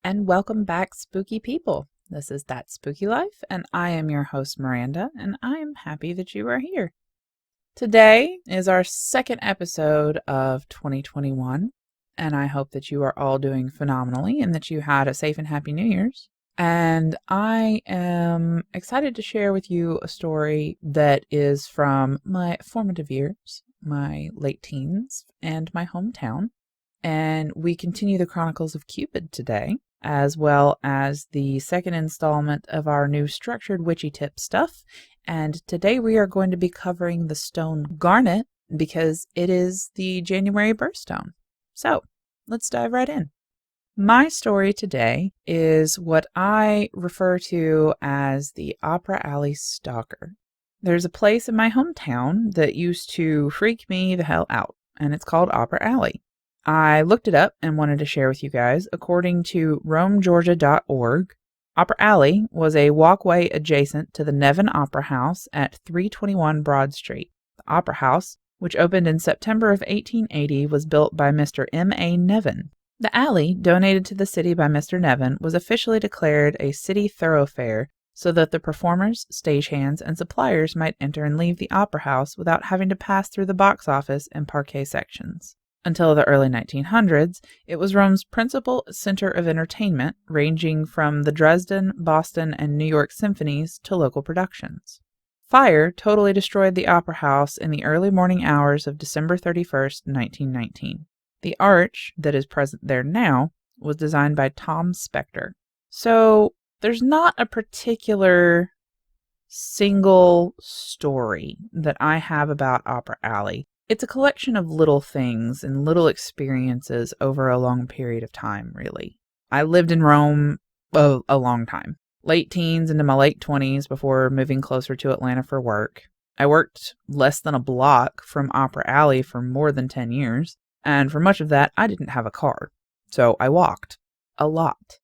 and welcome back, spooky people. This is That Spooky Life, and I am your host, Miranda, and I am happy that you are here. Today is our second episode of 2021, and I hope that you are all doing phenomenally and that you had a safe and happy New Year's. And I am excited to share with you a story that is from my formative years, my late teens, and my hometown. And we continue the Chronicles of Cupid today, as well as the second installment of our new structured witchy tip stuff. And today we are going to be covering the stone Garnet because it is the January birthstone. So let's dive right in. My story today is what I refer to as the Opera Alley Stalker. There's a place in my hometown that used to freak me the hell out, and it's called Opera Alley. I looked it up and wanted to share with you guys. According to romegeorgia.org, Opera Alley was a walkway adjacent to the Nevin Opera House at 321 Broad Street. The Opera House, which opened in September of 1880, was built by Mr. M.A. Nevin. The alley, donated to the city by Mr. Nevin, was officially declared a city thoroughfare so that the performers, stagehands, and suppliers might enter and leave the Opera House without having to pass through the box office and parquet sections. Until the early 1900s, it was Rome's principal center of entertainment, ranging from the Dresden, Boston, and New York symphonies to local productions. Fire totally destroyed the Opera House in the early morning hours of December 31st, 1919. The arch that is present there now was designed by Tom Spector. So there's not a particular single story that I have about Opera Alley. It's a collection of little things and little experiences over a long period of time, really. I lived in Rome a long time. Late teens into my late 20s before moving closer to Atlanta for work. I worked less than a block from Opera Alley for more than 10 years. And for much of that, I didn't have a car, so I walked a lot.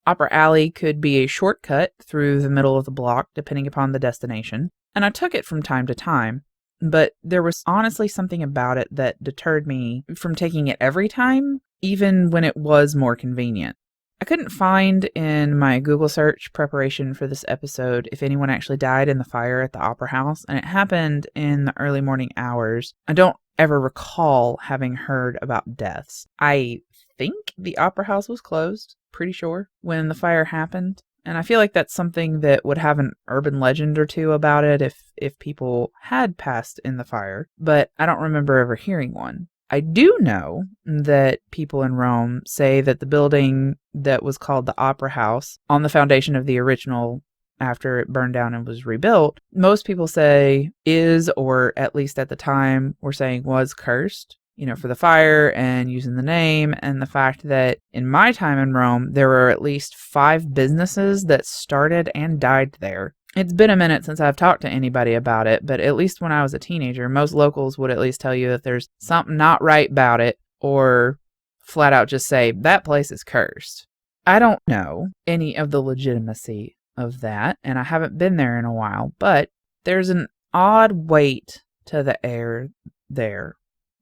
Opera Alley could be a shortcut through the middle of the block, depending upon the destination, and I took it from time to time, but there was honestly something about it that deterred me from taking it every time, even when it was more convenient. I couldn't find in my Google search preparation for this episode if anyone actually died in the fire at the Opera House, and it happened in the early morning hours. I don't ever recall having heard about deaths. I think the Opera House was closed, pretty sure, when the fire happened. And I feel like that's something that would have an urban legend or two about it if people had passed in the fire, but I don't remember ever hearing one. I do know that people in Rome say that the building that was called the Opera House, on the foundation of the original after it burned down and was rebuilt, most people say is, or at least at the time were saying was cursed, for the fire and using the name, and the fact that in my time in Rome, there were at least 5 businesses that started and died there. It's been a minute since I've talked to anybody about it, but at least when I was a teenager, most locals would at least tell you that there's something not right about it, or flat out just say, that place is cursed. I don't know any of the legitimacy of that, and I haven't been there in a while, but there's an odd weight to the air there.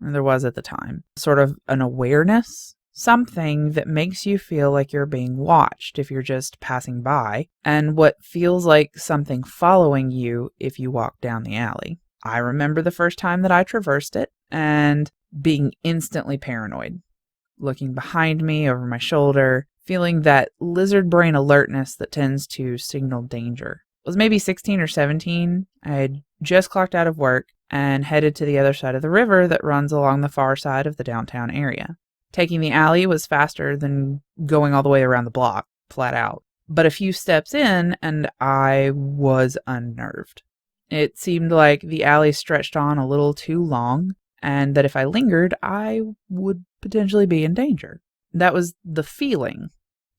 There was at the time. Sort of an awareness, something that makes you feel like you're being watched if you're just passing by, and what feels like something following you if you walk down the alley. I remember the first time that I traversed it and being instantly paranoid, looking behind me over my shoulder, feeling that lizard brain alertness that tends to signal danger. It was maybe 16 or 17. I had just clocked out of work and headed to the other side of the river that runs along the far side of the downtown area. Taking the alley was faster than going all the way around the block, flat out. But a few steps in, and I was unnerved. It seemed like the alley stretched on a little too long, and that if I lingered, I would potentially be in danger. That was the feeling.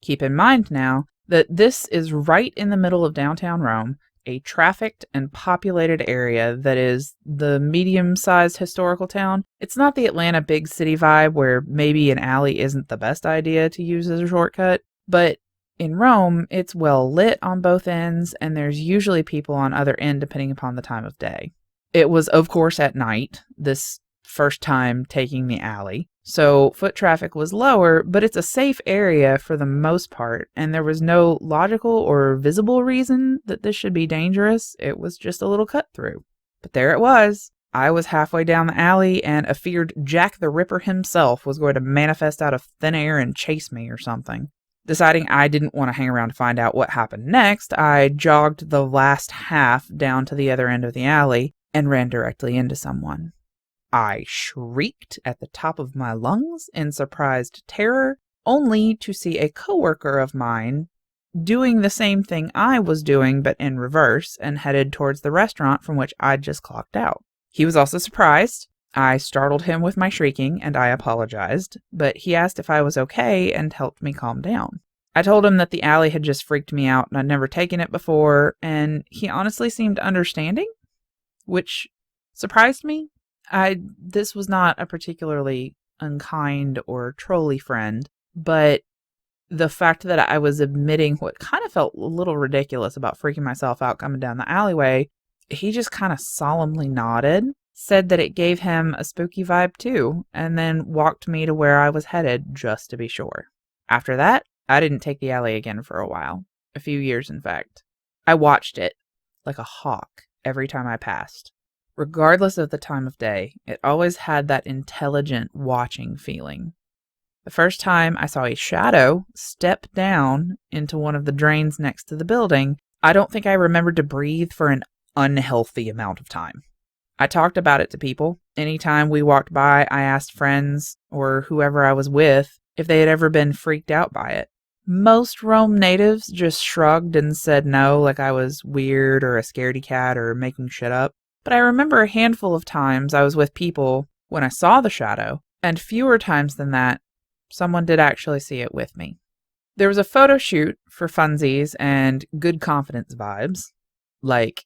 Keep in mind now that this is right in the middle of downtown Rome, a trafficked and populated area that is the medium-sized historical town. It's not the Atlanta big city vibe where maybe an alley isn't the best idea to use as a shortcut, but in Rome, it's well lit on both ends, and there's usually people on either end depending upon the time of day. It was, of course, at night, this first time taking the alley. So foot traffic was lower, but it's a safe area for the most part, and there was no logical or visible reason that this should be dangerous. It was just a little cut through. But there it was. I was halfway down the alley, and a feared Jack the Ripper himself was going to manifest out of thin air and chase me or something. Deciding I didn't want to hang around to find out what happened next, I jogged the last half down to the other end of the alley and ran directly into someone. I shrieked at the top of my lungs in surprised terror, only to see a coworker of mine doing the same thing I was doing but in reverse and headed towards the restaurant from which I'd just clocked out. He was also surprised. I startled him with my shrieking and I apologized, but he asked if I was okay and helped me calm down. I told him that the alley had just freaked me out and I'd never taken it before, and he honestly seemed understanding, which surprised me. This was not a particularly unkind or trolly friend, but the fact that I was admitting what kind of felt a little ridiculous about freaking myself out coming down the alleyway, he just kind of solemnly nodded, said that it gave him a spooky vibe too, and then walked me to where I was headed just to be sure. After that, I didn't take the alley again for a while. A few years, in fact. I watched it like a hawk every time I passed. Regardless of the time of day, it always had that intelligent watching feeling. The first time I saw a shadow step down into one of the drains next to the building, I don't think I remembered to breathe for an unhealthy amount of time. I talked about it to people. Anytime we walked by, I asked friends or whoever I was with if they had ever been freaked out by it. Most Rome natives just shrugged and said no, like I was weird or a scaredy cat or making shit up. But I remember a handful of times I was with people when I saw the shadow, and fewer times than that, someone did actually see it with me. There was a photo shoot for funsies and good confidence vibes, like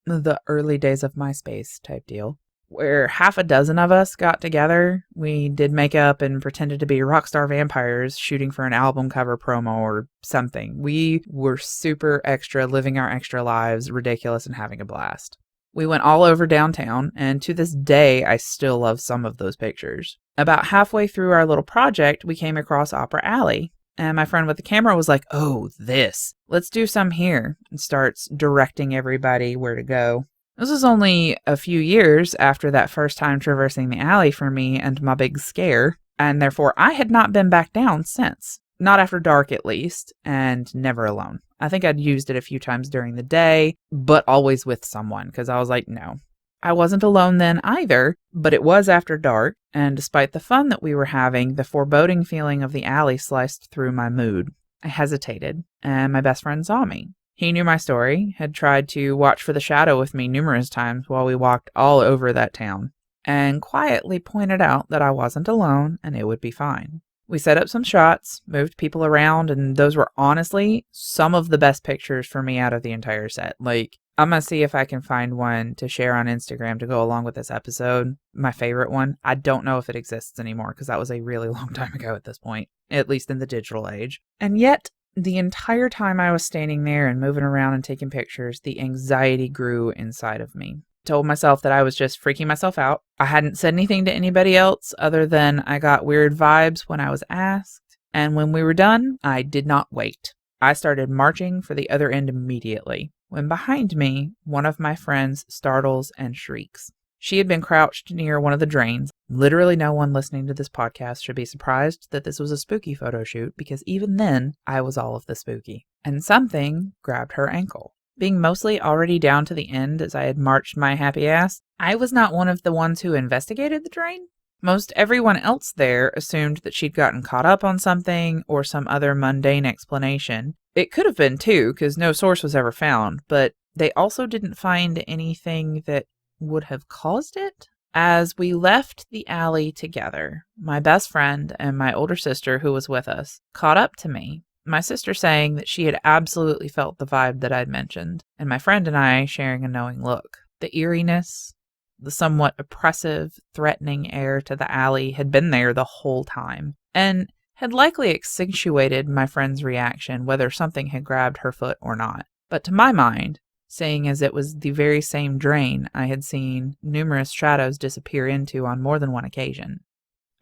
the early days of MySpace type deal, where half a dozen of us got together. We did makeup and pretended to be rockstar vampires shooting for an album cover promo or something. We were super extra, living our extra lives, ridiculous, and having a blast. We went all over downtown, and to this day, I still love some of those pictures. About halfway through our little project, we came across Opera Alley, and my friend with the camera was like, "Oh, this. Let's do some here," and starts directing everybody where to go. This was only a few years after that first time traversing the alley for me and my big scare, and therefore I had not been back down since. Not after dark, at least, and never alone. I think I'd used it a few times during the day, but always with someone, because I was like, no. I wasn't alone then either, but it was after dark, and despite the fun that we were having, the foreboding feeling of the alley sliced through my mood. I hesitated, and my best friend saw me. He knew my story, had tried to watch for the shadow with me numerous times while we walked all over that town, and quietly pointed out that I wasn't alone and it would be fine. We set up some shots, moved people around, and those were honestly some of the best pictures for me out of the entire set. Like, I'm going to see if I can find one to share on Instagram to go along with this episode. My favorite one. I don't know if it exists anymore because that was a really long time ago at this point, at least in the digital age. And yet, the entire time I was standing there and moving around and taking pictures, the anxiety grew inside of me. Told myself that I was just freaking myself out. I hadn't said anything to anybody else other than I got weird vibes when I was asked. And when we were done, I did not wait. I started marching for the other end immediately, when behind me, one of my friends startles and shrieks. She had been crouched near one of the drains. Literally no one listening to this podcast should be surprised that this was a spooky photo shoot, because even then, I was all of the spooky. And something grabbed her ankle. Being mostly already down to the end as I had marched my happy ass, I was not one of the ones who investigated the drain. Most everyone else there assumed that she'd gotten caught up on something or some other mundane explanation. It could have been too, because no source was ever found, but they also didn't find anything that would have caused it. As we left the alley together, my best friend and my older sister, who was with us, caught up to me. My sister saying that she had absolutely felt the vibe that I'd mentioned, and my friend and I sharing a knowing look. The eeriness, the somewhat oppressive, threatening air to the alley had been there the whole time, and had likely accentuated my friend's reaction, whether something had grabbed her foot or not. But to my mind, seeing as it was the very same drain I had seen numerous shadows disappear into on more than one occasion,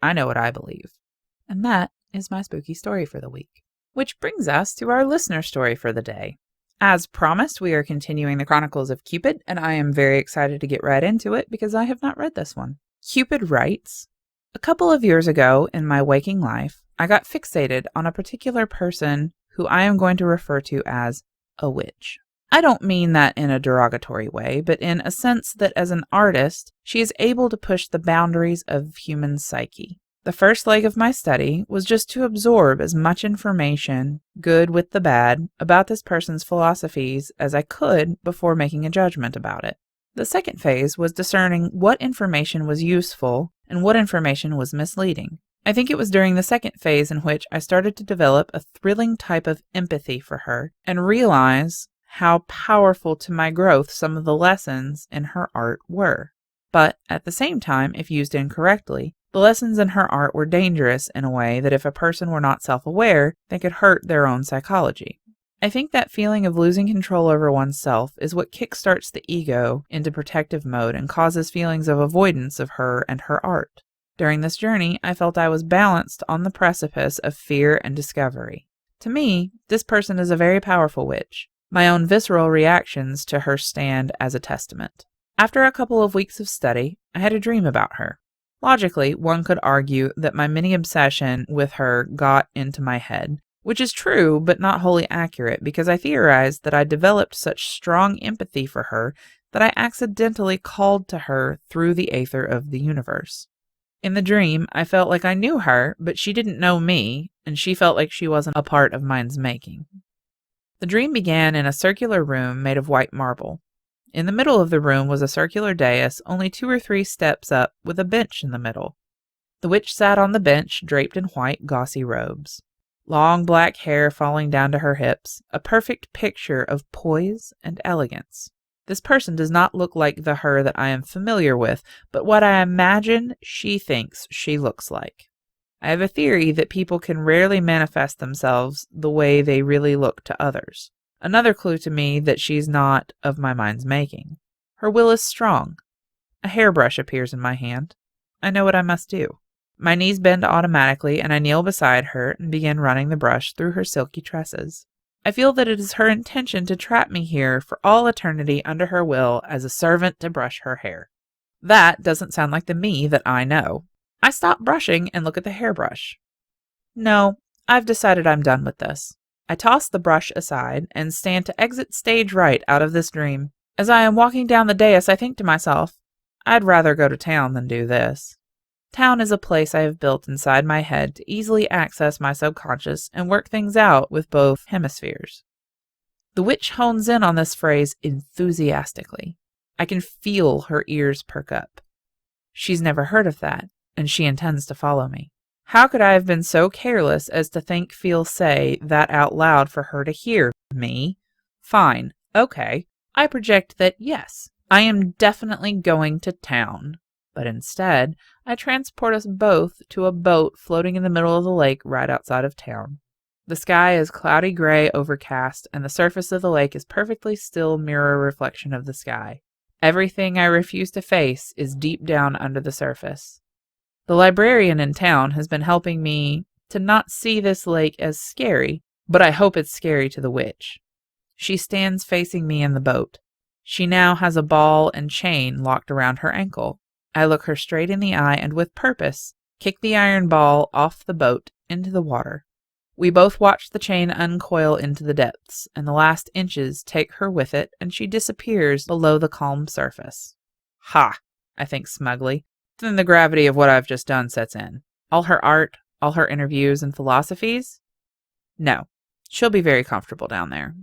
I know what I believe. And that is my spooky story for the week. Which brings us to our listener story for the day. As promised, we are continuing the Chronicles of Cupid, and I am very excited to get right into it because I have not read this one. Cupid writes, "A couple of years ago in my waking life, I got fixated on a particular person who I am going to refer to as a witch. I don't mean that in a derogatory way, but in a sense that as an artist, she is able to push the boundaries of human psyche. The first leg of my study was just to absorb as much information, good with the bad, about this person's philosophies as I could before making a judgment about it. The second phase was discerning what information was useful and what information was misleading. I think it was during the second phase in which I started to develop a thrilling type of empathy for her and realize how powerful to my growth some of the lessons in her art were. But at the same time, if used incorrectly, the lessons in her art were dangerous in a way that if a person were not self-aware, they could hurt their own psychology. I think that feeling of losing control over oneself is what kickstarts the ego into protective mode and causes feelings of avoidance of her and her art. During this journey, I felt I was balanced on the precipice of fear and discovery. To me, this person is a very powerful witch. My own visceral reactions to her stand as a testament. After a couple of weeks of study, I had a dream about her. Logically, one could argue that my mini obsession with her got into my head, which is true but not wholly accurate because I theorized that I developed such strong empathy for her that I accidentally called to her through the aether of the universe. In the dream, I felt like I knew her, but she didn't know me, and she felt like she wasn't a part of mine's making. The dream began in a circular room made of white marble. In the middle of the room was a circular dais, only 2 or 3 steps up, with a bench in the middle. The witch sat on the bench, draped in white, gauzy robes. Long black hair falling down to her hips, a perfect picture of poise and elegance. This person does not look like the her that I am familiar with, but what I imagine she thinks she looks like. I have a theory that people can rarely manifest themselves the way they really look to others. Another clue to me that she's not of my mind's making. Her will is strong. A hairbrush appears in my hand. I know what I must do. My knees bend automatically, and I kneel beside her and begin running the brush through her silky tresses. I feel that it is her intention to trap me here for all eternity under her will as a servant to brush her hair. That doesn't sound like the me that I know. I stop brushing and look at the hairbrush. No, I've decided I'm done with this. I toss the brush aside and stand to exit stage right out of this dream. As I am walking down the dais, I think to myself, I'd rather go to town than do this. Town is a place I have built inside my head to easily access my subconscious and work things out with both hemispheres. The witch hones in on this phrase enthusiastically. I can feel her ears perk up. She's never heard of that, and she intends to follow me. How could I have been so careless as to think, feel, say that out loud for her to hear? Me? Fine. Okay. I project that, yes, I am definitely going to town. But instead, I transport us both to a boat floating in the middle of the lake right outside of town. The sky is cloudy gray, overcast, and the surface of the lake is perfectly still mirror reflection of the sky. Everything I refuse to face is deep down under the surface. The librarian in town has been helping me to not see this lake as scary, but I hope it's scary to the witch. She stands facing me in the boat. She now has a ball and chain locked around her ankle. I look her straight in the eye and with purpose kick the iron ball off the boat into the water. We both watch the chain uncoil into the depths, and the last inches take her with it, and she disappears below the calm surface. Ha! I think smugly. Then the gravity of what I've just done sets in. All her art, all her interviews and philosophies? No, she'll be very comfortable down there.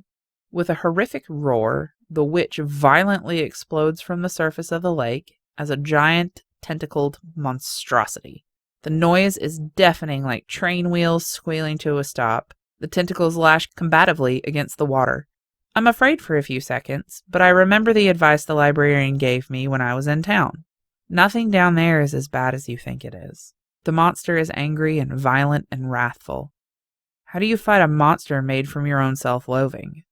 With a horrific roar, the witch violently explodes from the surface of the lake as a giant tentacled monstrosity. The noise is deafening like train wheels squealing to a stop. The tentacles lash combatively against the water. I'm afraid for a few seconds, but I remember the advice the librarian gave me when I was in town. Nothing down there is as bad as you think it is. The monster is angry and violent and wrathful. How do you fight a monster made from your own self-loathing?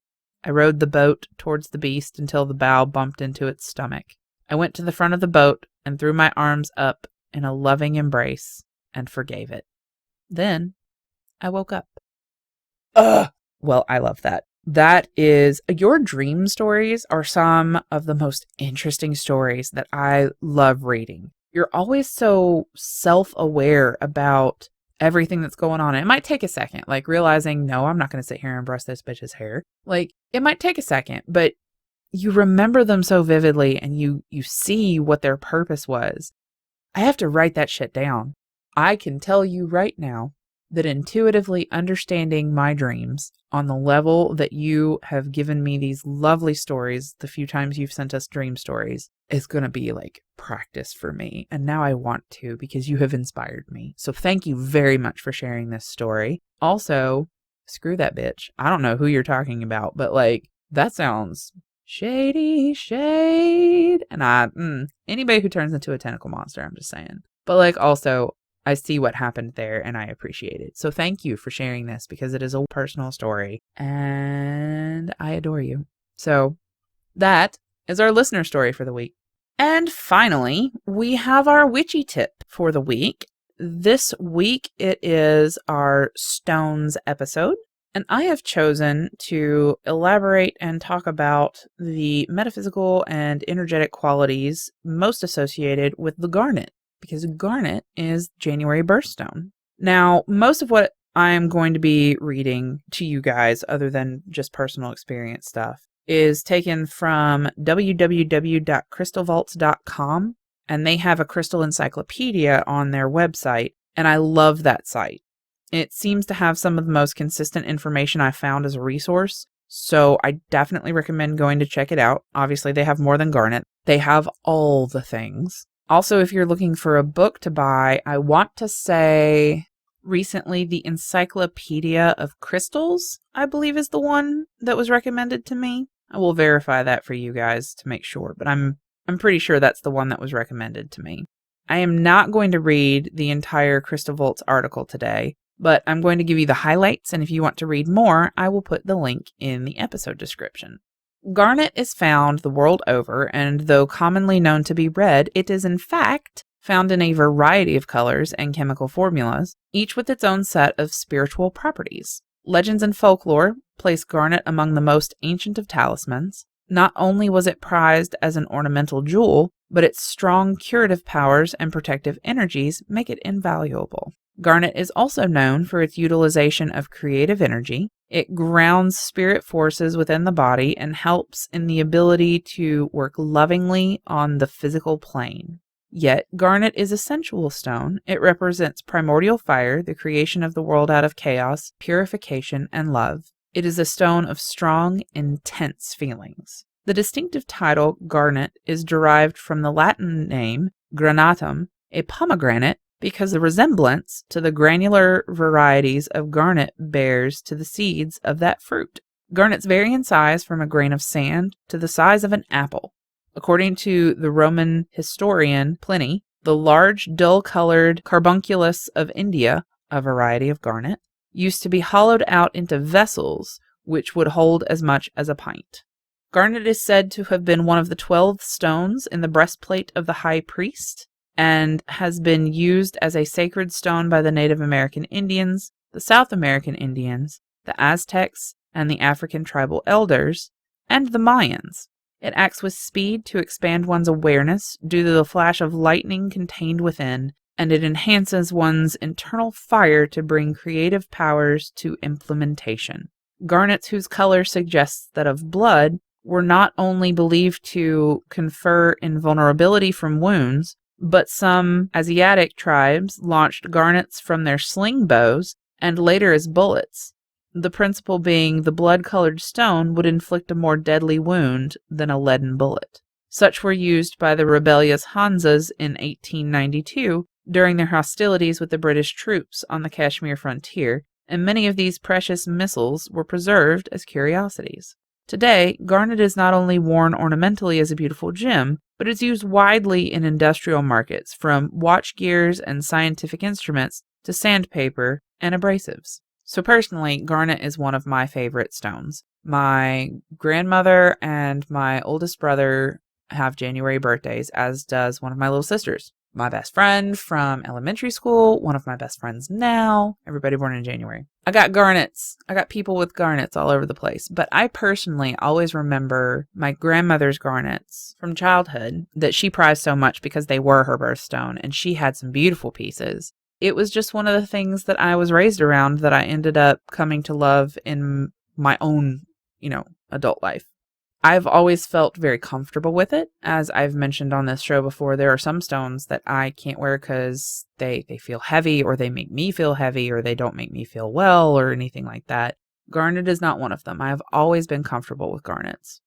I rowed the boat towards the beast until the bow bumped into its stomach. I went to the front of the boat and threw my arms up in a loving embrace, and forgave it. Then I woke up. Ugh! Well, I love that. That is, your dream stories are some of the most interesting stories that I love reading. You're always so self-aware about everything that's going on. It might take a second, like realizing, no, I'm not going to sit here and brush this bitch's hair. Like, it might take a second, but you remember them so vividly and you see what their purpose was. I have to write that shit down. I can tell you right now that intuitively understanding my dreams on the level that you have given me these lovely stories, the few times you've sent us dream stories, is going to be like practice for me. And now I want to, because you have inspired me. So thank you very much for sharing this story. Also, screw that bitch. I don't know who you're talking about, but like, that sounds shady shade. And anybody who turns into a tentacle monster, I'm just saying. But like, also, I see what happened there and I appreciate it. So thank you for sharing this, because it is a personal story and I adore you. So that is our listener story for the week. And finally, we have our witchy tip for the week. This week it is our stones episode, and I have chosen to elaborate and talk about the metaphysical and energetic qualities most associated with the garnet, because garnet is January birthstone. Now, most of what I'm going to be reading to you guys, other than just personal experience stuff, is taken from www.crystalvaults.com, and they have a crystal encyclopedia on their website, and I love that site. It seems to have some of the most consistent information I found as a resource, so I definitely recommend going to check it out. Obviously, they have more than garnet. They have all the things. Also, if you're looking for a book to buy, I want to say recently the Encyclopedia of Crystals, I believe, is the one that was recommended to me. I will verify that for you guys to make sure, but I'm pretty sure that's the one that was recommended to me. I am not going to read the entire Crystal Vaults article today, but I'm going to give you the highlights, and if you want to read more, I will put the link in the episode description. Garnet is found the world over, and though commonly known to be red, it is in fact found in a variety of colors and chemical formulas, each with its own set of spiritual properties. Legends and folklore place garnet among the most ancient of talismans. Not only was it prized as an ornamental jewel, but its strong curative powers and protective energies make it invaluable. Garnet is also known for its utilization of creative energy. It grounds spirit forces within the body and helps in the ability to work lovingly on the physical plane. Yet, garnet is a sensual stone. It represents primordial fire, the creation of the world out of chaos, purification, and love. It is a stone of strong, intense feelings. The distinctive title, garnet, is derived from the Latin name, granatum, a pomegranate, because the resemblance to the granular varieties of garnet bears to the seeds of that fruit. Garnets vary in size from a grain of sand to the size of an apple. According to the Roman historian Pliny, the large, dull-colored carbunculus of India, a variety of garnet, used to be hollowed out into vessels which would hold as much as a pint. Garnet is said to have been one of the 12 stones in the breastplate of the high priest, and has been used as a sacred stone by the Native American Indians, the South American Indians, the Aztecs, and the African tribal elders, and the Mayans. It acts with speed to expand one's awareness due to the flash of lightning contained within, and it enhances one's internal fire to bring creative powers to implementation. Garnets whose color suggests that of blood were not only believed to confer invulnerability from wounds, but some Asiatic tribes launched garnets from their sling bows and later as bullets, the principle being the blood-colored stone would inflict a more deadly wound than a leaden bullet. Such were used by the rebellious Hansas in 1892 during their hostilities with the British troops on the Kashmir frontier, and many of these precious missiles were preserved as curiosities. Today, garnet is not only worn ornamentally as a beautiful gem, but is used widely in industrial markets, from watch gears and scientific instruments to sandpaper and abrasives. So personally, garnet is one of my favorite stones. My grandmother and my oldest brother have January birthdays, as does one of my little sisters. my best friend from elementary school, one of my best friends now, everybody born in January. I got garnets. I got people with garnets all over the place. But I personally always remember my grandmother's garnets from childhood that she prized so much because they were her birthstone and she had some beautiful pieces. It was just one of the things that I was raised around that I ended up coming to love in my own, adult life. I've always felt very comfortable with it. As I've mentioned on this show before, there are some stones that I can't wear because they feel heavy, or they make me feel heavy, or they don't make me feel well, or anything like that. Garnet is not one of them. I've always been comfortable with garnets.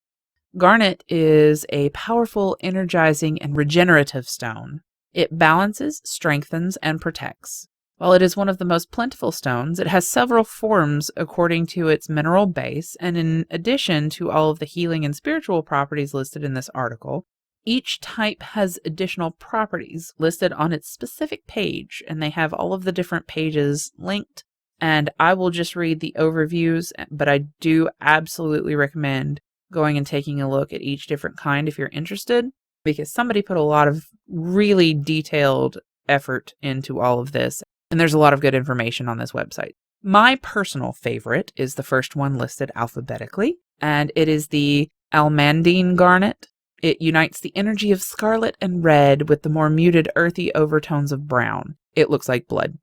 Garnet is a powerful, energizing, and regenerative stone. It balances, strengthens, and protects. While it is one of the most plentiful stones, it has several forms according to its mineral base, and in addition to all of the healing and spiritual properties listed in this article, each type has additional properties listed on its specific page, and they have all of the different pages linked, and I will just read the overviews, but I do absolutely recommend going and taking a look at each different kind if you're interested, because somebody put a lot of really detailed effort into all of this. And there's a lot of good information on this website. My personal favorite is the first one listed alphabetically, and it is the almandine garnet. It unites the energy of scarlet and red with the more muted earthy overtones of brown. It looks like blood.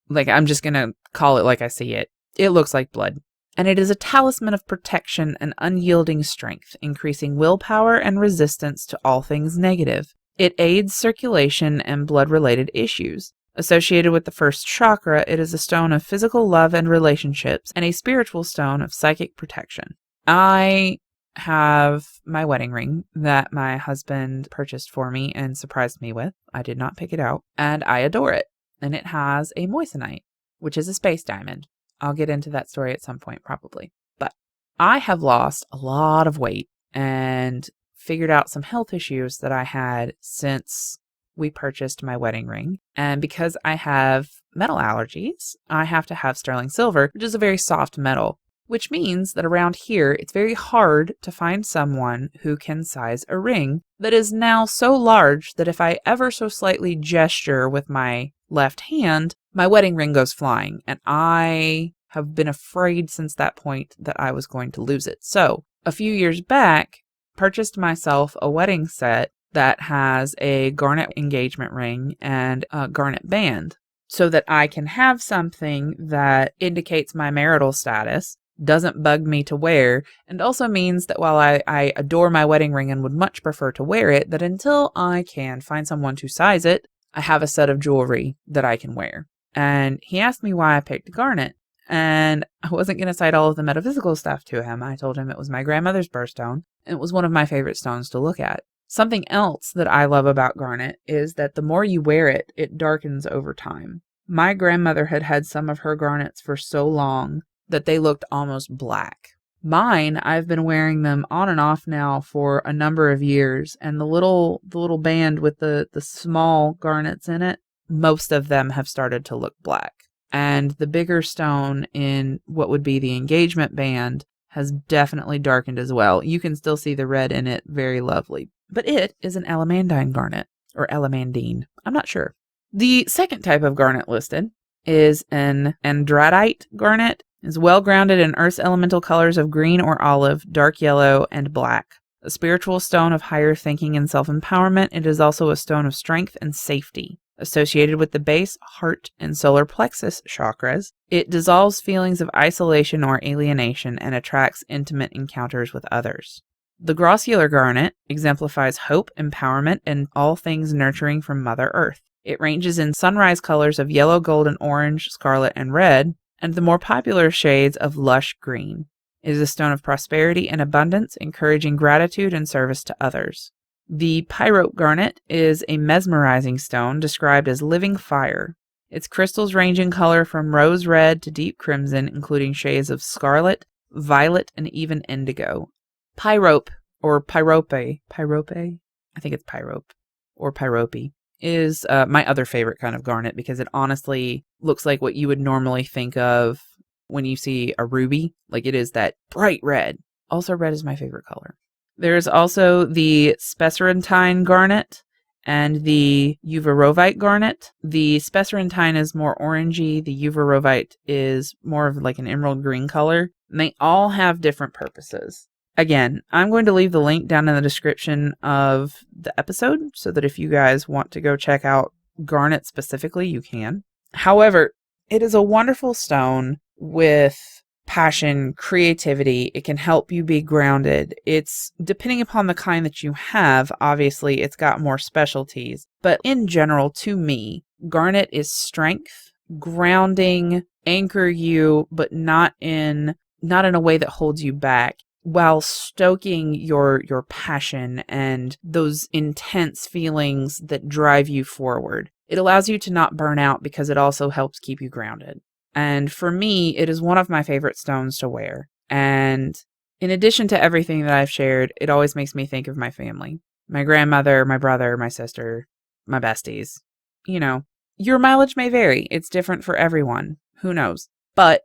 I'm just going to call it like I see it. It looks like blood. And it is a talisman of protection and unyielding strength, increasing willpower and resistance to all things negative. It aids circulation and blood-related issues. Associated with the first chakra, it is a stone of physical love and relationships and a spiritual stone of psychic protection. I have my wedding ring that my husband purchased for me and surprised me with. I did not pick it out, and I adore it. And it has a moissanite, which is a space diamond. I'll get into that story at some point probably. But I have lost a lot of weight and figured out some health issues that I had since we purchased my wedding ring. And because I have metal allergies, I have to have sterling silver, which is a very soft metal, which means that around here, it's very hard to find someone who can size a ring that is now so large that if I ever so slightly gesture with my left hand, my wedding ring goes flying. And I have been afraid since that point that I was going to lose it. So a few years back, purchased myself a wedding set that has a garnet engagement ring and a garnet band so that I can have something that indicates my marital status, doesn't bug me to wear, and also means that while I adore my wedding ring and would much prefer to wear it, that until I can find someone to size it, I have a set of jewelry that I can wear. And he asked me why I picked garnet, and I wasn't going to cite all of the metaphysical stuff to him. I told him it was my grandmother's birthstone, and it was one of my favorite stones to look at. Something else that I love about garnet is that the more you wear it, it darkens over time. My grandmother had had some of her garnets for so long that they looked almost black. Mine, I've been wearing them on and off now for a number of years, and the little band with the small garnets in it, most of them have started to look black. And the bigger stone in what would be the engagement band has definitely darkened as well. You can still see the red in it, very lovely. But it is an almandine garnet, or almandine. I'm not sure. The second type of garnet listed is an andradite garnet. It's well grounded in Earth's elemental colors of green or olive, dark yellow, and black. A spiritual stone of higher thinking and self-empowerment, it is also a stone of strength and safety. Associated with the base, heart, and solar plexus chakras, it dissolves feelings of isolation or alienation and attracts intimate encounters with others. The grossular garnet exemplifies hope, empowerment, and all things nurturing from Mother Earth. It ranges in sunrise colors of yellow, golden, orange, scarlet, and red, and the more popular shades of lush green. It is a stone of prosperity and abundance, encouraging gratitude and service to others. The pyrope garnet is a mesmerizing stone described as living fire. Its crystals range in color from rose red to deep crimson, including shades of scarlet, violet, and even indigo. Pyrope, or pyrope, I think it's pyrope, or pyrope, is my other favorite kind of garnet because it honestly looks like what you would normally think of when you see a ruby. Like, it is that bright red. Also, red is my favorite color. There's also the spessarantine garnet, and the uvarovite garnet. The spessarantine is more orangey. The uvarovite is more of like an emerald green color. And they all have different purposes. Again, I'm going to leave the link down in the description of the episode so that if you guys want to go check out garnet specifically, you can. However, it is a wonderful stone with passion, creativity. It can help you be grounded. It's depending upon the kind that you have, obviously it's got more specialties. But in general, to me, garnet is strength, grounding, anchor you, but not in a way that holds you back, while stoking your passion and those intense feelings that drive you forward. It allows you to not burn out because it also helps keep you grounded. And for me, it is one of my favorite stones to wear. And in addition to everything that I've shared, it always makes me think of my family. My grandmother, my brother, my sister, my besties. You know, your mileage may vary. It's different for everyone. Who knows? But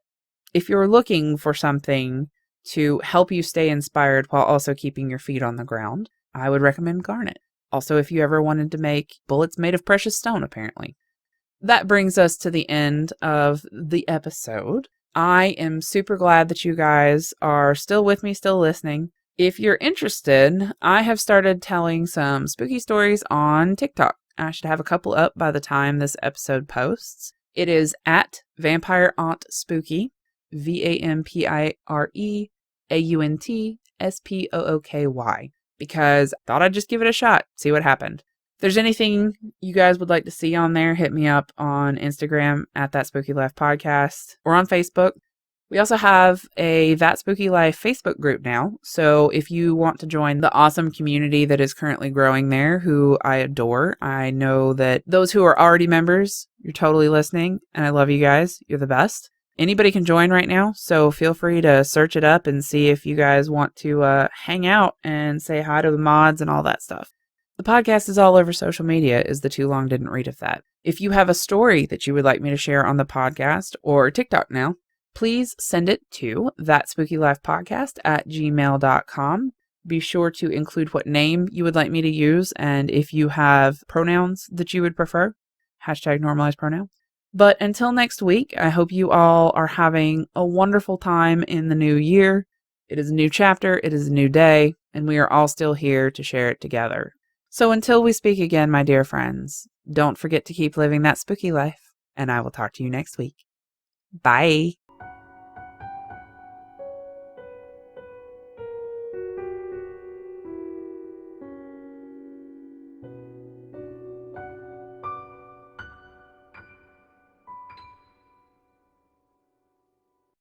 if you're looking for something to help you stay inspired while also keeping your feet on the ground, I would recommend garnet. Also, if you ever wanted to make bullets made of precious stone, apparently. That brings us to the end of the episode. I am super glad that you guys are still with me, still listening. If you're interested, I have started telling some spooky stories on TikTok. I should have a couple up by the time this episode posts. It is at Vampire Aunt Spooky, VampireAuntSpooky, because I thought I'd just give it a shot, see what happened. If there's anything you guys would like to see on there, hit me up on Instagram at ThatSpookyLifePodcast or on Facebook. We also have a That Spooky Life Facebook group now. So if you want to join the awesome community that is currently growing there, who I adore, I know that those who are already members, you're totally listening, and I love you guys. You're the best. Anybody can join right now, so feel free to search it up and see if you guys want to hang out and say hi to the mods and all that stuff. The podcast is all over social media, is the Too Long Didn't Read of That. If you have a story that you would like me to share on the podcast or TikTok now, please send it to ThatSpookyLifePodcast@gmail.com. Be sure to include what name you would like me to use, and if you have pronouns that you would prefer, #normalized pronouns. But until next week, I hope you all are having a wonderful time in the new year. It is a new chapter, it is a new day, and we are all still here to share it together. So until we speak again, my dear friends, don't forget to keep living that spooky life, and I will talk to you next week. Bye.